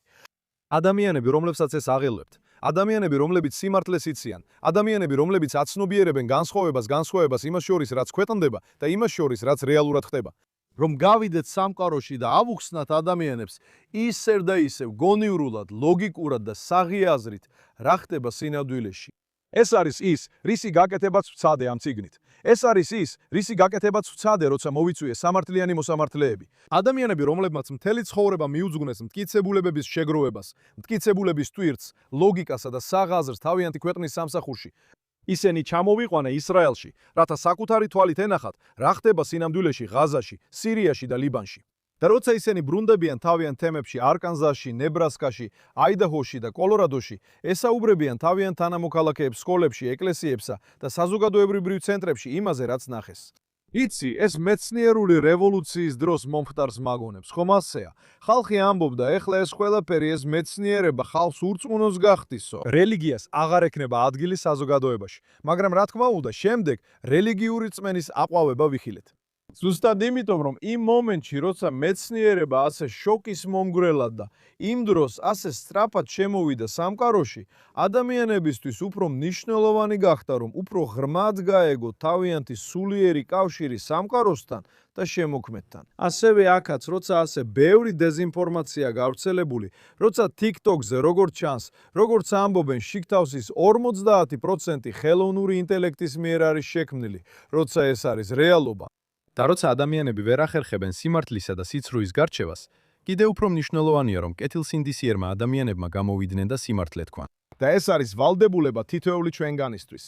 S2: ადამიანები, რომლებსაც ეს აღელვებთ, ადამიანები, რომლებიც სიმართლეს იციან, ადამიანები, რომლებიც აცნობიერებენ განსხვავებას იმას შორის, რაც ქვეყნდება და იმას შორის, რაც რეალურად ხდება. რომ გავიდეთ სამყაროში და ავუხსნათ ადამიანებს ისევ და ისევ გონივრულად, ლოგიკურად და საღი აზრით, რა ხდება სინამდვილეში. ეს არის ის, რისი გაკეთებაც ვცადე ამ წიგნით. ეს არის ის, რისი გაკეთებაც ვცადე, როცა მოვიწვიე სამართლიანი მოსამართლეები. ადამიანები, რომლებმაც მთელი ცხოვრება მიუძღვნეს მტკიცებულებების შეგროვებას, მტკიცებულების ტვირთს, ლოგიკასა და საღ აზრს თავიანთი ქვეყნის სამსახურში. ისინი ჩამოვიყვანა ისრაელში, რათა საკუთარი თვალით ენახათ, რა ხდება სინამდვილეში ღაზაში, სირიაში და ლიბანში. და როცა ისინი ბრუნდებიან თავიანთ თემებში არკანზასში, ნებრასკაში, აიდაჰოში და კოლორადოში, ესაუბრებიან თავიანთ თანამოქალაქეებს სკოლებში, ეკლესიებსა და საზოგადოებრივ ცენტრებში იმაზე, რაც ნახეს. იცი, ეს მეცნიერული რევოლუციის დროს მომხდარს მაგონებს, ხომ ასეა? ხალხი ამბობდა, ეხლა ეს ყველაფერი, ეს მეცნიერება ხალხს ურწმუნოს გახდისო. რელიგიას აღარ ექნება ადგილი საზოგადოებაში, მაგრამ რა თქმა უნდა, შემდეგ რელიგიური რწმენის აყვავება ვიხილეთ. ზუსტად იმიტომ, რომ იმ მომენტში, როცა მეცნიერება ასე შოკის მომგვრელად და იმ დროს ასე სწრაფად შემოვიდა სამყაროში, ადამიანებისთვის უფრო მნიშვნელოვანი გახდა, რომ უფრო ღრმად გაეგო თავიანთი სულიერი კავშირი სამყაროსთან და შემოქმედთან. ასევე აქაც, როცა ასე ბევრი დეზინფორმაცია გავრცელებული, როცა TikTok-ზე როგორც ჩანს, როგორც ამბობენ, შიგთავსის 50% ხელოვნური ინტელექტის მიერ არის შექმნილი, როცა ეს არის რეალობა. და როცა ადამიანები ვერ ახერხებენ სიმართლისა და სიცრუის გარჩევას, კიდევ უფრო მნიშვნელოვანია, რომ კეთილსინდისიერმა ადამიანებმა გამოვიდნენ და სიმართლე თქვან. და ეს არის ვალდებულება თითოეული ჩვენგანისთვის.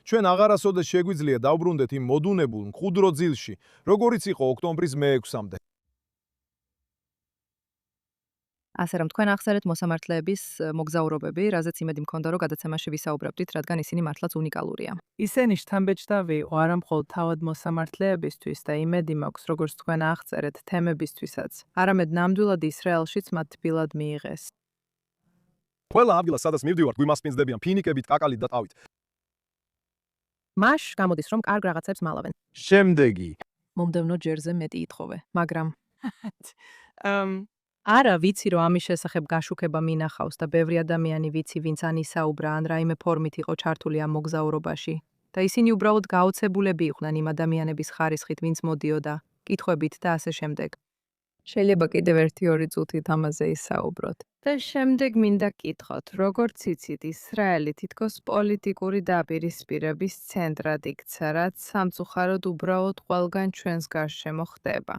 S2: ჩვენ აღარასოდეს შეგვიძლია დავბრუნდეთ იმ მოდუნებულ, მყუდრო ძილში, როგორიც იყო ოქტომბრის მე-6-მდე.
S1: ასე რომ თქვენ ახსენეთ მოსამართლეების მოგზაურობები, რაზეც იმედი მქონდა, რომ გადაცემაში ვისაუბრებდით, რადგან ისინი მართლაც უნიკალურია. ისენი შთამბეჭდავი არა მხოლოდ თავად მოსამართლეებისთვის და იმედი მაქვს, როგორც თქვენ აღწერეთ, თემებისთვისაც, არამედ ნამდვილად ისრაელშიც მათ თბილად მიიღეს.
S3: ყველა ადგილას, სადაც მივდივართ, გვიმასპინძლებიან ფინიკებით, კაკალით და ტავით.
S1: მას გამოდის, რომ კარგ რაღაცებს მალავენ.
S3: შემდეგი.
S1: მომდევნო ჯერზე მეტი ითხოვე, მაგრამ არა, ვიცი, რომ ამის შესახებ გაშუქება მინახავს და ბევრი ადამიანი ვიცი, ვინც ან ისაუბრა, ან რაიმე ფორმით იყო ჩართული ამ მოგზაურობაში. და ისინი უბრალოდ გაოცებულები იყვნენ იმ ადამიანების ხარისხით, ვინც მოდიოდა, კითხვებით და ასე შემდეგ. შეიძლება კიდევ 1-2 წუთით ამაზე ისაუბროთ. და შემდეგ მინდა კითხოთ, როგორც იცით, ისრაელი თითქოს პოლიტიკური დაპირისპირების ცენტრად იქცა, რაც სამწუხაროდ უბრალოდ ყველგან ჩვენს გარშემო ხდება.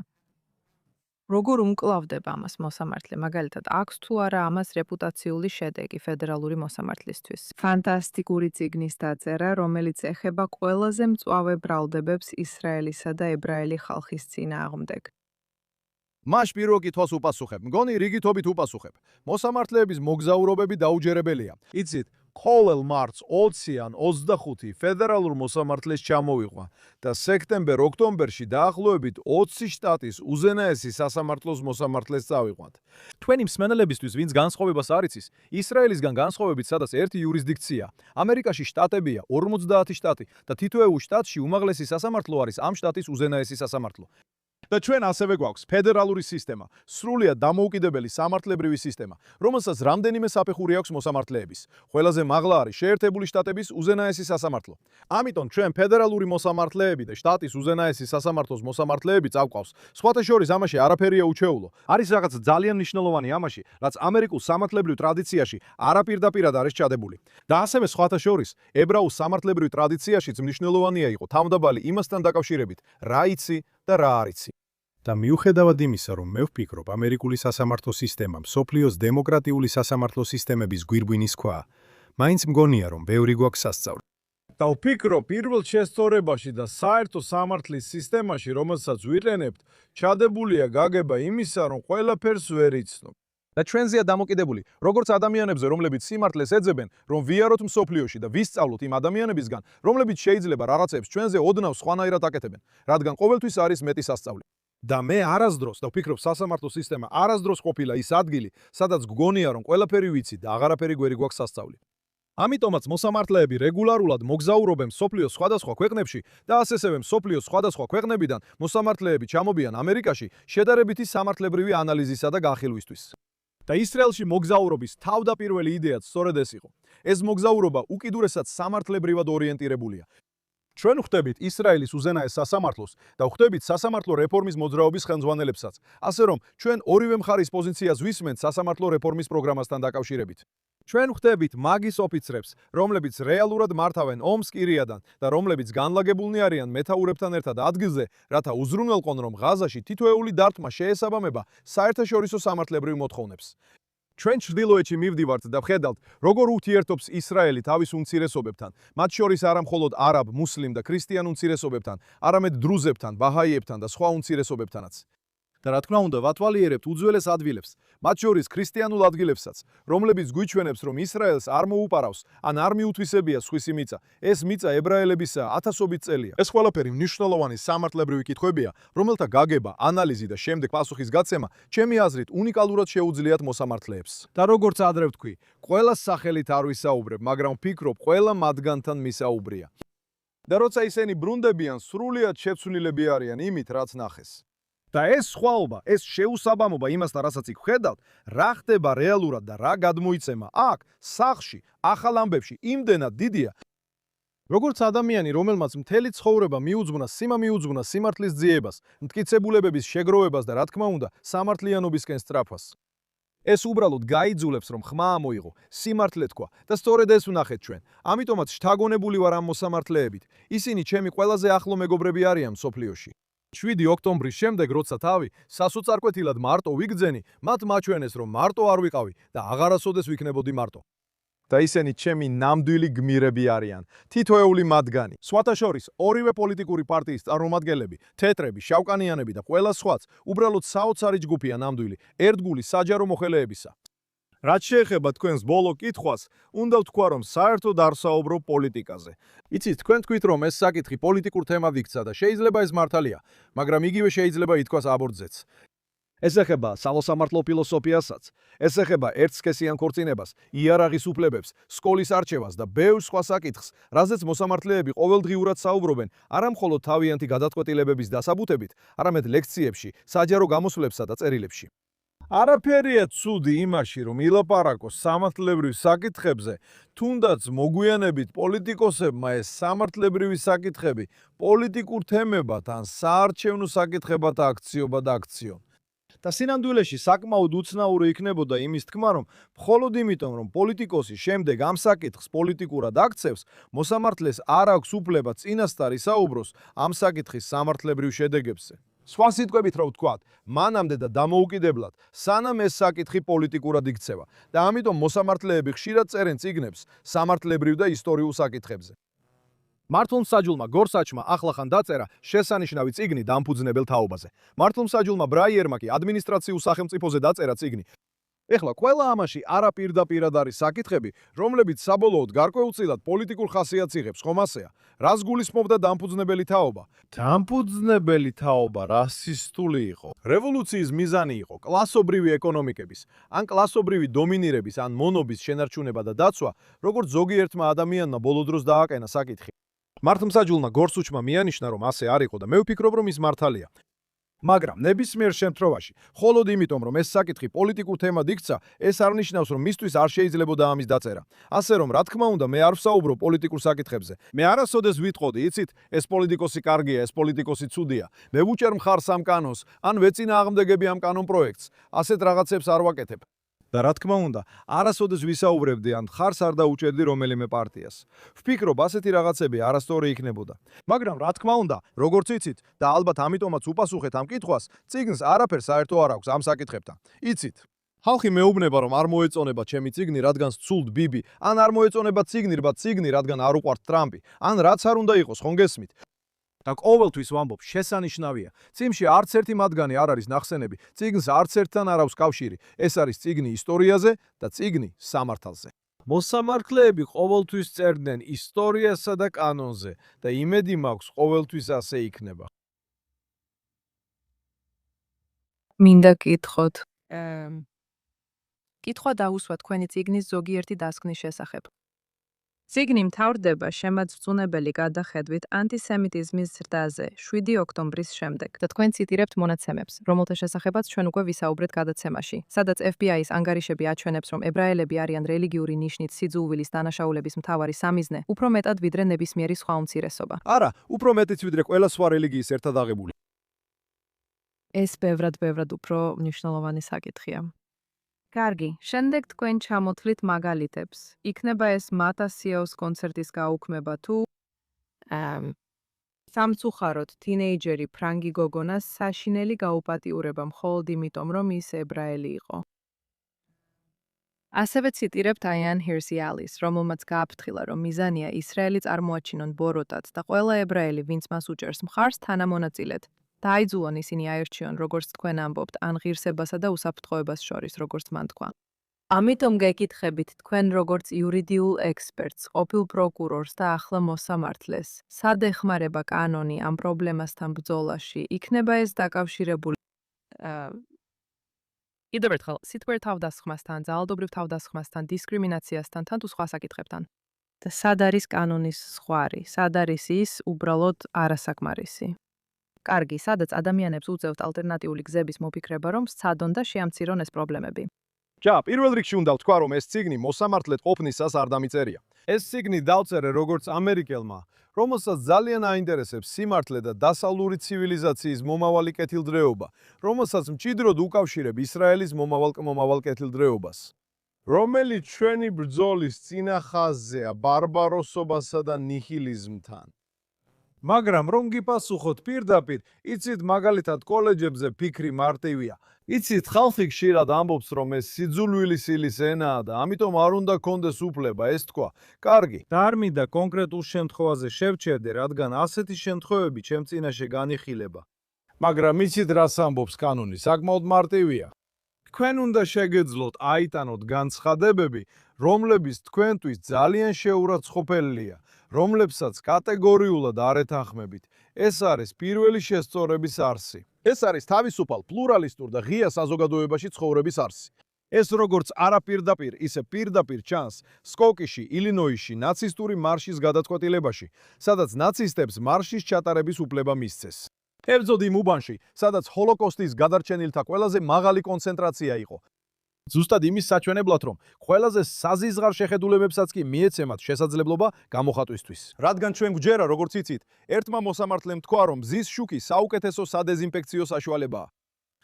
S1: როგორ უმკლავდება ამას მოსამართლე, მაგალითად, აქვს თუ არა ამას რეპუტაციული შედეგი ფედერალური მოსამართლისთვის. ფანტასტიკური წიგნის დაწერა, რომელიც ეხება ყველაზე მწვავე ბრალდებებს ისრაელისა და ებრაელი ხალხის წინააღმდეგ.
S2: მას პირველ კითხვას უპასუხებ. მგონი რიგითობით უპასუხებ. მოსამართლეების მოგზაურობები დაუჯერებელია. იცით, ყოველ მარტს 20 ან 25 ფედერალურ მოსამართლეს ჩამოვიყვა და სექტემბერ-ოქტომბერში დაახლოებით 20 შტატის უზენაესი სასამართლოს მოსამართლეს წავიყვანთ.
S3: თქვენი მსმენელებისთვის, ვინც განსხვავებას არ იცის, ისრაელისგან განსხვავებით, სადაც ერთი იურისდიქცია, ამერიკაში შტატებია 50 შტატი და თითოეულ შტატში უმაღლესი სასამართლო არის ამ შტატის უზენაესი სასამართლო.
S2: და ჩვენ ასევე გვაქვს ფედერალური სისტემა, სრულიად დამოუკიდებელი სამართლებრივი სისტემა, რომელსაც რამდენიმე საფეხური აქვს მოსამართლეების. ყველაზე მაღლა არის შეერთებული შტატების უზენაესი სასამართლო. ამიტომ ჩვენ ფედერალური მოსამართლეები და შტატის უზენაესი სასამართლოს მოსამართლეები წავყავს. სხვათა შორის ამაში არაფერია უჩვეულო. არის რაღაც ძალიან მნიშვნელოვანი ამაში, რაც ამერიკულ სამართლებრივ ტრადიციაში არაპირდაპირად არის ჩადებული. და ასევე სხვათა შორის ებრაულ სამართლებრივ ტრადიციაშიც მნიშვნელოვანია იყო თავდაბალი იმასთან დაკავშირებით, რა იცი და რა არ იცი.
S4: და მიუხედავად იმისა, რომ მე ვფიქრობ, ამერიკული სასამართლო სისტემა მსოფლიოს დემოკრატიული სასამართლო სისტემების გვირგვინის ქვაა, მაინც მგონია, რომ ბევრი გვაქვს სასწავლი.
S2: და ვფიქრობ, პირველ შესწორებაში და საერთო სამართლის სისტემაში, რომელსაც ვიყენებთ, ჩადებულია გაგება იმისა, რომ ყველაფერს ვერ იცნობ.
S3: და ჩვენზეა დამოკიდებული, როგორც ადამიანებზე, რომლებიც სიმართლეს ეძებენ, რომ ვიაროთ მსოფლიოში და ვისწავლოთ იმ ადამიანებისგან, რომლებიც შეიძლება რაღაცებს ჩვენზე ოდნავ სხვანაირად აკეთებენ, რადგან ყოველთვის არის მეტი სასწავლი.
S2: და მე არასდროს და ვფიქრობ, სასამართლო სისტემა არასდროს ყოფილა ის ადგილი, სადაც გგონია, რომ ყველაფერი ვიცი და აღარაფერი გვერი გვაქვს სასწავლი.
S3: ამიტომაც მოსამართლეები რეგულარულად მოგზაურობენ მსოფლიოს სხვადასხვა ქვეყნებში და ასესევე მსოფლიოს სხვადასხვა ქვეყნებიდან მოსამართლეები ჩამობიან ამერიკაში შედარებითი სამართლებრივი ანალიზისა და განხილვისთვის.
S2: და ისრაელში მოგზაურობის თავდაპირველი იდეაც სწორედ ეს იყო. ეს მოგზაურობა უკიდურესად სამართლებრივად ორიენტირებულია. ჩვენ ვხვდებით ისრაელის უზენაეს სასამართლოს და ვხვდებით სასამართლო რეფორმის მოძრაობის ხელმძღვანელებსაც, ასე რომ ჩვენ ორივე მხარის პოზიციას ვისმენთ სასამართლო რეფორმის პროგრამასთან დაკავშირებით. ჩვენ ვხვდებით მაგის ოფიცრებს, რომლებიც რეალურად მართავენ ომს კირიადან და რომლებიც განლაგებულნი არიან მეთაურებთან ერთად ადგილზე, რათა უზრუნველყონ, რომ ღაზაში თითოეული დარტყმა შეესაბამება საერთაშორისო სამართლებრივ მოთხოვნებს. ჩვენ ჩრდილოეთში მივდივართ და ვხედავთ, როგორ ურთიერთობს ისრაელი თავის უმცირესობებთან, მათ შორის არა მხოლოდ არაბ, მუსლიმ და ქრისტიან უმცირესობებთან, არამედ დრუზებთან, ბაჰაიებთან და სხვა უმცირესობებთანაც. და რა თქმა უნდა, ვათვალიერებთ უძველეს ადგილებს, მათ შორის ქრისტიანულ ადგილებსაც, რომლებიც გვიჩვენებს, რომ ისრაელს არ მოუპარავს, ან არ მიუთვისებია სხვისი მიწა. ეს მიწა ებრაელებისა ათასობით წელია. ეს ყველაფერი მნიშვნელოვანი სამართლებრივი კითხვებია, რომელთა გაგება, ანალიზი და შემდეგ პასუხის გაცემა, ჩემი აზრით, უნიკალურად შეუძლიათ მოსამართლეებს. და როგორც ადრე ვთქვი, ყველა სახელით არ ვისაუბრებ, მაგრამ ვფიქრობ, ყველა მათგანთან მისაუბრია. და როცა ისინი ბრუნდებიან, სრულიად შეცვლილები არიან იმით, რაც ნახეს. და ეს სხვაობა, ეს შეუსაბამობა იმასთან, რასაც იქ ვხედავთ, რა ხდება რეალურად და რა გადმოიცემა აქ, სახლში, ახალ ამბებში, იმდენად დიდია. როგორც ადამიანი, რომელმაც მთელი ცხოვრება მიუძღვნა სიმართლის ძიებას, მტკიცებულებების შეგროვებას და რა თქმა უნდა, სამართლიანობისკენ სწრაფვას. ეს უბრალოდ გაიძულებს, რომ ხმა ამოიღო, სიმართლე თქვა და სწორედ ეს ვნახეთ ჩვენ. ამიტომაც შთაგონებული ვარ ამ მოსამართლეებით. ისინი ჩემი ყველაზე ახლო მეგობრები არიან მსოფლიოში. 7 ოქტომბრის შემდეგ, როცა თავი სასოწარკვეთილად მარტო ვიგრძენი, მათ მაჩვენეს, რომ მარტო არ ვიყავი და აღარასოდეს ვიქნებოდი მარტო. და ისინი ჩემი ნამდვილი გმირები არიან, თითოეული მათგანი. სხვათა შორის, ორივე პოლიტიკური პარტიის წარმომადგენლები, თეთრები, შავკანიანები და ყველა სხვაც, უბრალოდ საოცარი ჯგუფია ნამდვილი, ერთგული საჯარო მოხელეებისა. რაც შეეხება თქვენს ბოლო კითხვას, უნდა ვთქვა, რომ საერთოდ არ საუბრობ პოლიტიკაზე. იცით, თქვენ თქვით, რომ ეს საკითხი პოლიტიკურ თემად იქცა და შეიძლება ეს მართალია, მაგრამ იგივე შეიძლება ითქვას აბორტზეც.
S3: ეს ეხება სამოსამართლო ფილოსოფიასაც, ეს ეხება ერთსქესიან ქორწინებას, იარაღის უფლებებს, სკოლის არჩევას და ბევრ სხვა საკითხს, რაზეც მოსამართლეები ყოველდღიურად საუბრობენ არა მხოლოდ თავიანთი გადაწყვეტილებების დასაბუთებით, არამედ ლექციებში, საჯარო გამოსვლებსა და წერილებში.
S5: არაფერია ცუდი იმაში, რომ ილაპარაკოს სამართლებრივ საკითხებზე, თუნდაც მოგვიანებით პოლიტიკოსებმა ეს სამართლებრივი საკითხები პოლიტიკურ თემებად ან საარჩევნო საკითხებად აქციონ. და სინამდვილეში საკმაოდ უცნაური იქნებოდა იმის თქმა, რომ მხოლოდ იმიტომ, რომ პოლიტიკოსი შემდეგ ამ საკითხს პოლიტიკურად აქცევს, მოსამართლეს არ აქვს უფლება წინასწარ ისაუბროს ამ საკითხის სამართლებრივ შედეგებზე. სხვა სიტყვებით რა ვთქვათ, მანამდე და დამოუკიდებლად, სანამ ეს საკითხი პოლიტიკურად იქცევა და ამიტომ მოსამართლეები ხშირად წერენ წიგნებს სამართლებრივ და ისტორიულ საკითხებზე. მართლმსაჯულმა გორსაჩმა ახლახან დაწერა შესანიშნავი წიგნი დამფუძნებელ თაობაზე. მართლმსაჯულმა ბრაიერმა კი ადმინისტრაციულ სახელმწიფოზე დაწერა წიგნი. ეხლა ყველა ამაში არაპირდაპირად არის საკითხები, რომლებიც საბოლოოდ გარკვეულწილად პოლიტიკურ ხასიათს იღებს, ხომ ასეა? რას გულისხმობდა დამფუძნებელი თაობა? დამფუძნებელი თაობა რასისტული იყო. რევოლუციის მიზანი იყო კლასობრივი ეკონომიკების, ან კლასობრივი დომინირების, ან მონობის შენარჩუნება და დაცვა, როგორც ზოგიერთმა ადამიანმა ბოლო დროს დააკენა საკითხი. მართლმსაჯულმა გორსუჩმა მიანიშნა, რომ ასე არ იყო და მე ვფიქრობ, რომ ის მართალია. მაგრამ ნებისმიერ შემთხვევაში, მხოლოდ იმიტომ, რომ ეს საკითხი პოლიტიკურ თემად იქცა, ეს არ ნიშნავს, რომ მისთვის არ შეიძლებოდა ამის დაწერა. ასე რომ, რა თქმა უნდა, მე არ ვსაუბრობ პოლიტიკურ საკითხებზე. მე არასოდეს ვიტყოდი, იცით, ეს პოლიტიკოსი კარგია, ეს პოლიტიკოსი ცუდია. მე ვუჭერ მხარს ამ კანონს, ან ვეწინააღმდეგები ამ კანონ პროექტს. ასეთ რაღაცებს არ ვაკეთებ. და რა თქმა უნდა, არასოდეს ვისაუბრებდი ან ხარს არ დაუჭერდი რომელიმე პარტიას. ვფიქრობ, ასეთი რაღაცები არასწორი იქნებოდა. მაგრამ რა თქმა უნდა, როგორც იცით და ალბათ ამიტომაც უპასუხეთ ამ კითხვას, წიგნს არაფერ საერთო არ აქვს ამ საკითხებთან. იცით, ხალხი მეუბნება, რომ არ მოეწონება ჩემი წიგნი, რადგან სცულთ ბიბი, ან არ მოეწონება წიგნი, რადგან არ უყვართ ტრამპი, ან რაც არ უნდა იყოს, ხომ გესმით? და ყოველთვის ვამბობ, შესანიშნავია. წიგნში არც ერთი მათგანი არ არის ნახსენები, წიგნს არც ერთთან არ აქვს კავშირი. ეს არის წიგნი ისტორიაზე და წიგნი სამართალზე. მოსამართლეები ყოველთვის წერდნენ ისტორიასა და კანონზე და იმედი მაქვს, ყოველთვის ასე იქნება.
S1: მინდა გითხოთ. კითხვა დაუსვა თქვენი წიგნის ზოგიერთი დასკვნის შესახებ. წიგნი მთავრდება შემაძრწუნებელი გადახედვით ანტისემიტიზმის ზრდაზე 7 ოქტომბრის შემდეგ და თქვენ ციტირებთ მონაცემებს, რომელთა შესახებაც ჩვენ უკვე ვისაუბრეთ გადაცემაში, სადაც FBI-ის ანგარიშები აჩვენებს, რომ ებრაელები არიან რელიგიური ნიშნით სიძულვილის დანაშაულების მთავარი სამიზნე, უფრო მეტად ვიდრე ნებისმიერი სხვა უმცირესობა.
S3: არა, უფრო მეტიც ვიდრე ყველა სხვა რელიგიის ერთად აღებული.
S1: ეს ბევრად უფრო მნიშვნელოვანი საკითხია. კარგი, შემდეგ თქვენ ჩამოთვლით მაგალითებს. იქნება ეს მატასიაოს კონცერტის გაუქმება თუ სამწუხაროდ თინეიჯერი ფრანგი გოგონას საშინელი გაუპატიურება მხოლოდ იმიტომ, რომ ის ებრაელი იყო. ასევე ციტირებთ აიან ჰირსი-ალის, რომელმაც გააფრთხილა, რომ მიზანია ისრაელი წარმოაჩინონ ბოროტად და ყველა ებრაელი, ვინც მას უჭერს მხარს, თანამონაწილედ. დაიძულონ ისინი აერჩიონ, როგორც თქვენ ამბობთ, ან ღირსებასა და უსაფრთხოებას შორის, როგორც მან თქვა. ამიტომ გეკითხებით თქვენ როგორც იურიდიულ ექსპერტს, ყოფილ პროკურორს და ახლა მოსამართლეს, სად ეხმარება კანონი ამ პრობლემასთან ბრძოლაში? იქნება ეს დაკავშირებული კიდევ ერთხელ, სიტყვიერ თავდასხმასთან, ძალადობრივ თავდასხმასთან, დისკრიმინაციასთან, თან თუ სხვა საკითხებთან. და სად არის კანონის ზღვარი? სად არის ის უბრალოდ არასაკმარისი? კარგი, სადაც ადამიანებს უწევთ ალტერნატიული გზების მოფიქრება, რომ სცადონ და შეამცირონ ეს პრობლემები.
S3: ჯა, პირველ რიგში უნდა ვთქვა, რომ ეს წიგნი მოსამართლედ ყოფნისას არ დამიწერია. ეს წიგნი დავწერე როგორც ამერიკელმა, რომელსაც ძალიან აინტერესებს სიმართლე და დასავლური ცივილიზაციის მომავალი კეთილდღეობა, რომელსაც მჭიდროდ უკავშირებ ისრაელის მომავალ კეთილდღეობას. რომელიც ჩვენი ბრძოლის წინა ხაზზეა ბარბაროსობასა და ნიჰილიზმთან. მაგრამ რომ გიპასუხოთ პირდაპირ, იცით მაგალითად კოლეჯებზე ფიქრი მარტივია. იცით, ხალხი ხშირად ამბობს, რომ ეს სიძულვილის ილის ენაა და ამიტომ არ უნდა კონდეს უფლება, ეს თქვა. კარგი. და არ მინდა კონკრეტულ შემთხვევაზე შევჩერდე, რადგან ასეთი შემთხვევები ჩემ წინაშე განიხილება. მაგრამ იცით რას ამბობს კანონი, საკმაოდ მარტივია. თქვენ უნდა შეგეძლოთ აიტანოთ განცხადებები, რომლებიც თქვენთვის ძალიან შეურაცხმოელია, რომლებსაც კატეგორიულად არ ეთანხმებით.
S5: ეს არის პირველი შესწორების არსი. ეს არის თავისუფალ, პლურალისტურ და ღია საზოგადოებაში ცხოვრების არსი. ეს როგორც არაპირდაპირ, ისე პირდაპირ ჩანს სკოკიში, ილინოისში ნაცისტური მარშის გადაწყვეტილებაში, სადაც ნაცისტებს მარშის ჩატარების უფლება მისცეს. ებრძოდ იმ უბანში, სადაც ჰოლოკოსტის გადარჩენილთა ყველაზე მაღალი კონცენტრაცია იყო. ზუსტად იმის საჩვენებლად, რომ ყველაზე საზიზღარ შეხედულებებსაც კი მიეცემათ შესაძლებლობა გამოხატვისთვის. რადგან ჩვენ გვჯერა, როგორც იცით, ერთმა მოსამართლემ თქვა, რომ მზის შუქი საუკეთესო სადეზინფექციო საშუალებაა.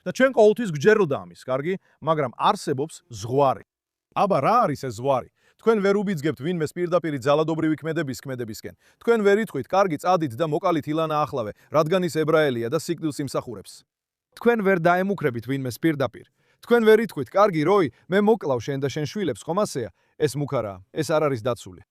S5: და ჩვენ ყოველთვის გვჯეროდა ამის, კარგი, მაგრამ არსებობს ზღვარი. აბა რა არის ეს ზღვარი? თქვენ ვერ უბიძგებთ ვინმეს პირდაპირი ძალადობრივი ქმედებისკენ. თქვენ ვერ იტყვით, კარგი, წადით და მოკალით ილანა ახლავე, რადგან ის ებრაელია და სიკვდილს იმსახურებს. თქვენ ვერ დაემუქრებით ვინმეს პირდაპირ. თქვენ ვერ იტყვით, კარგი, როი, მე მოკლავ შენ და შენ შვილებს, ხომ ასეა? ეს მუქარაა, ეს არ არის დაცული.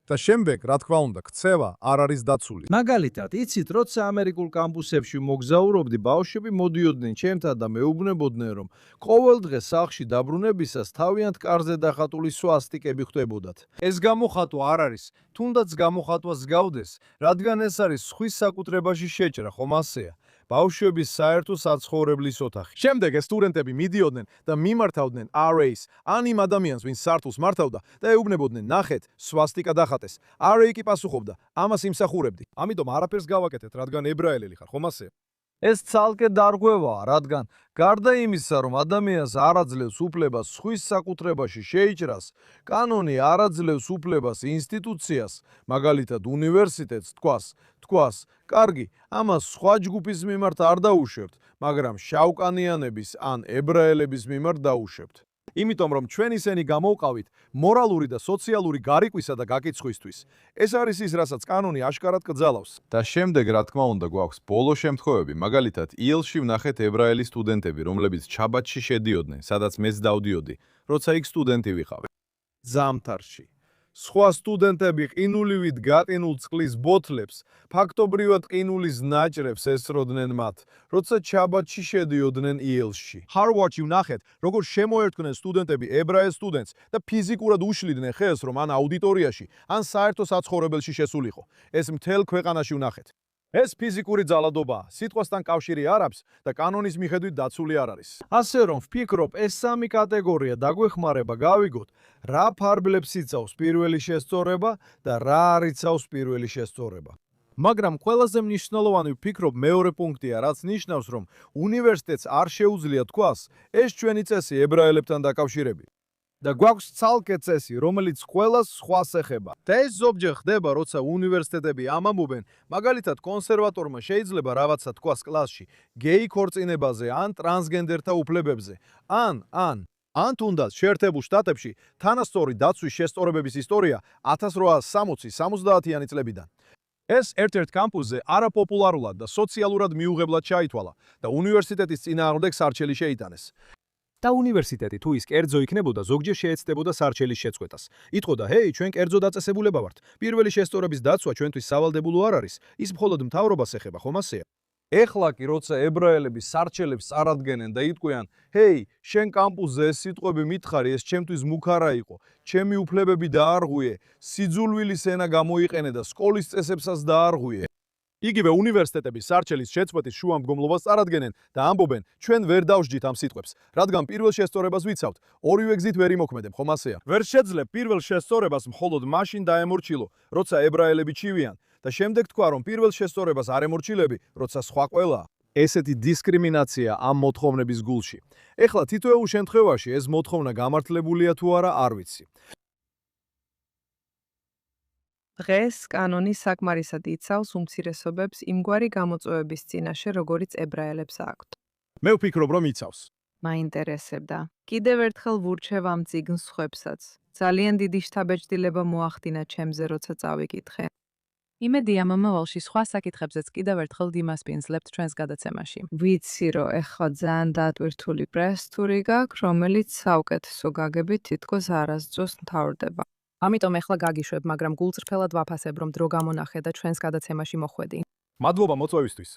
S5: და შემდეგ, რა თქმა უნდა, ქცევა არ არის დაცული.
S6: მაგალითად, იცით, როცა ამერიკულ კამპუსებში მოგზაურობდი, ბავშვები მოდიოდნენ ჩემთან და მეუბნებოდნენ, რომ ყოველ დღე სახლში დაბრუნებისას თავიანთ კარზე დახატული სვასტიკები ხვდებოდათ. ეს გამოხატვა არ არის, თუნდაც გამოხატვას გავდეს, რადგან ეს არის სხვის საკუთრებაში შეჭრა, ხომ ასეა? ბავშვების საერთო საცხოვრებლის ოთახი. შემდეგ ეს სტუდენტები მიდიოდნენ და მიმართავდნენ RA-ს, ან იმ ადამიანს, ვინც სართულს მართავდა და ეუბნებოდნენ, ნახეთ, სვასტიკა დახატეს. RA კი პასუხობდა, ამას იმსახურებდი. ამიტომ არაფერს გავაკეთეთ, რადგან ებრაელელი ხარ, ხომ ასე? ეს ცალკე დარღვევაა, რადგან გარდა იმისა, რომ ადამიანს არ აძლევს უფლებას სხვის საკუთრებაში შეიჭრას, კანონი არ აძლევს უფლებას ინსტიტუციას, მაგალითად უნივერსიტეტს თქვას, კარგი, ამას სხვა ჯგუფის მიმართ არ დაუშვებთ, მაგრამ შავკანიანების ან ებრაელების მიმართ დაუშვებთ. იმიტომ რომ ჩვენ ისინი გამოვყავით მორალური და სოციალური გარიკვისა და გაკიცხვისთვის. ეს არის ის, რასაც კანონი აშკარად კრძალავს. და შემდეგ, რა თქმა უნდა, გვაქვს ბოლო შემთხვევები, მაგალითად, იელში ვნახეთ ებრაელი სტუდენტები, რომლებიც ჩაბათში შედიოდნენ, სადაც მეც დავდიოდი, როცა იქ სტუდენტი ვიყავი. ზამთარში. სხვა სტუდენტები ყინულივით გატინულ წყლის ბოთლებს, ფაქტობრივად ყინულის ნაჭრებს ესროდნენ მათ, როცა ჩაბათში შედიოდნენ იელში. ჰარვარდში ვნახეთ, როგორ შემოერთდნენ სტუდენტები ებრაელ სტუდენტს და ფიზიკურად უშლიდნენ ხელს, რომ ან აუდიტორიაში, ან საერთო საცხოვრებელში შესულიყო. ეს მთელ ქვეყანაში ვნახეთ. ეს ფიზიკური ძალადობაა, სიტყვასთან კავშირი არ აქვს და კანონის მიხედვით დაცული არ არის. ასე რომ ვფიქრობ, ეს სამი კატეგორია დაგვეხმარება გავიგოთ, რა ფარბლებს იცავს პირველი შესწორება და რა არ იცავს პირველი შესწორება. მაგრამ ყველაზე მნიშვნელოვანი ვფიქრობ მეორე პუნქტია, რაც ნიშნავს, რომ უნივერსიტეტს არ შეუძლია თქვას, ეს ჩვენი წესი ებრაელებთან დაკავშირებით. და გვაქვს ცალკე წესი, რომელიც ყველას სხვას ეხება. და ეს ზოგჯერ ხდება, როცა უნივერსიტეტები ამბობენ, მაგალითად, კონსერვატორმა შეიძლება რაღაცა თქვას კლასში, გეი ქორწინებაზე ან ტრანსგენდერთა უფლებებზე. ან თუნდაც შეერთებულ შტატებში თანასწორი დაცვის შესწორებების ისტორია 1860-70-იანი წლებიდან. ეს ერთ-ერთ კამპუსზე არაპოპულარულად და სოციალურად მიუღებლად ჩაითვალა და უნივერსიტეტის წინააღმდეგ სარჩელი შეიტანეს.
S3: და უნივერსიტეტი თუ ის კერძო იქნებოდა, ზოგჯერ შეეცდებოდა სარჩელის შეწყვეტას. იტყოდა, ჰეი, ჩვენ კერძო დაწესებულება ვართ. პირველი შესწორების დაცვა ჩვენთვის სავალდებულო არ არის. ის მხოლოდ მთავრობას ეხება, ხომ ასეა? ეხლა კი როცა ებრაელები სარჩელებს წარადგენენ და იტყვიან, ჰეი, შენ კამპუსზე ეს სიტყვები მითხარი, ეს ჩემთვის მუქარა იყო, ჩემი უფლებები დაარღვიე, სიძულვილის ენა გამოიყენე და სკოლის წესებსაც დაარღვიე. იგივე უნივერსიტეტების სარჩელის შეწყვეტის შუამდგომლობას წარადგენენ და ამბობენ, ჩვენ ვერ დავსჯით ამ სიტყვებს, რადგან პირველ შესწორებას ვიცავთ, ორივე გზით ვერ იმოქმედებ, ხომ ასეა? ვერ შეძლებ პირველ შესწორებას მხოლოდ მაშინ დაემორჩილო, როცა ებრაელები ჩივიან და შემდეგ თქვა, რომ პირველ შესწორებას არ ემორჩილები, როცა სხვა ყველაა. ესეთი დისკრიმინაცია ამ მოთხოვნების გულში. ეხლა თითოეულ შემთხვევაში ეს მოთხოვნა გამართლებულია თუ არა, არ ვიცი.
S1: დღეს კანონი საკმარისად იცავს უმცირესობებს იმგვარი გამოწვევების წინაშე, როგორიც ებრაელებს აქვთ.
S5: მე ვფიქრობ, რომ იცავს.
S1: მაინტერესებდა. კიდევ ერთხელ ვურჩევ ამ წიგნს სხვებსაც. ძალიან დიდი შთაბეჭდილება მოახდინა ჩემზე, როცა წავიკითხე. იმედია მომავალში სხვა საკითხებზეც კიდევ ერთხელ დიმასპინძლებთ ჩვენს გადაცემაში. ვიცი, რომ ეხლა ძალიან დატვირთული პრეს-ტური გაქვს, რომელიც საუკეთესო გაგებით თითქოს არასდროს მთავრდება. ამიტომ ეხლა გაგიშვებ, მაგრამ გულწრფელად ვაფასებ, რომ დრო გამონახე და ჩვენს გადაცემაში მოხვედი.
S5: მადლობა მოწვევისთვის.